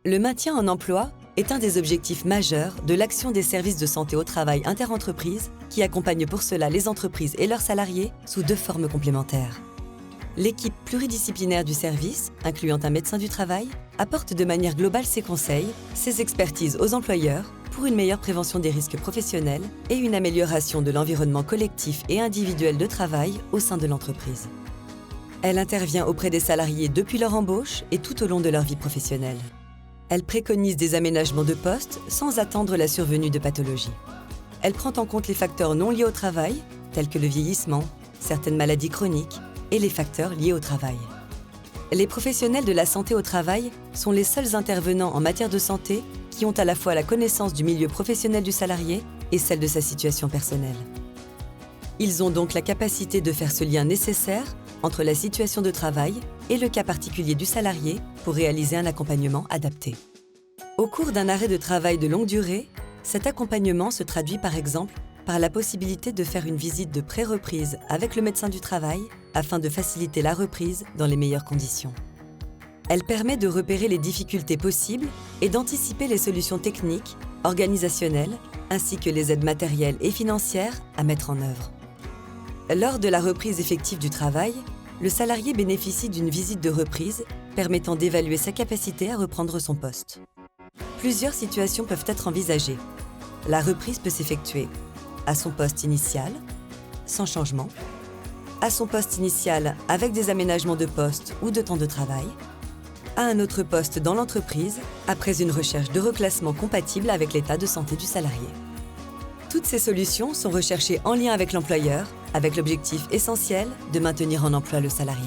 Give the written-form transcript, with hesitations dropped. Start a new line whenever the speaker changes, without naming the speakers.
Le maintien en emploi est un des objectifs majeurs de l'action des services de santé au travail interentreprises qui accompagnent pour cela les entreprises et leurs salariés sous 2 formes complémentaires. L'équipe pluridisciplinaire du service, incluant un médecin du travail, apporte de manière globale ses conseils, ses expertises aux employeurs pour une meilleure prévention des risques professionnels et une amélioration de l'environnement collectif et individuel de travail au sein de l'entreprise. Elle intervient auprès des salariés depuis leur embauche et tout au long de leur vie professionnelle. Elle préconise des aménagements de poste sans attendre la survenue de pathologies. Elle prend en compte les facteurs non liés au travail, tels que le vieillissement, certaines maladies chroniques et les facteurs liés au travail. Les professionnels de la santé au travail sont les seuls intervenants en matière de santé qui ont à la fois la connaissance du milieu professionnel du salarié et celle de sa situation personnelle. Ils ont donc la capacité de faire ce lien nécessaire entre la situation de travail et le cas particulier du salarié pour réaliser un accompagnement adapté. Au cours d'un arrêt de travail de longue durée, cet accompagnement se traduit par exemple par la possibilité de faire une visite de pré-reprise avec le médecin du travail afin de faciliter la reprise dans les meilleures conditions. Elle permet de repérer les difficultés possibles et d'anticiper les solutions techniques, organisationnelles, ainsi que les aides matérielles et financières à mettre en œuvre. Lors de la reprise effective du travail, le salarié bénéficie d'une visite de reprise permettant d'évaluer sa capacité à reprendre son poste. Plusieurs situations peuvent être envisagées. La reprise peut s'effectuer à son poste initial, sans changement, à son poste initial avec des aménagements de poste ou de temps de travail, à un autre poste dans l'entreprise après une recherche de reclassement compatible avec l'état de santé du salarié. Toutes ces solutions sont recherchées en lien avec l'employeur, avec l'objectif essentiel de maintenir en emploi le salarié.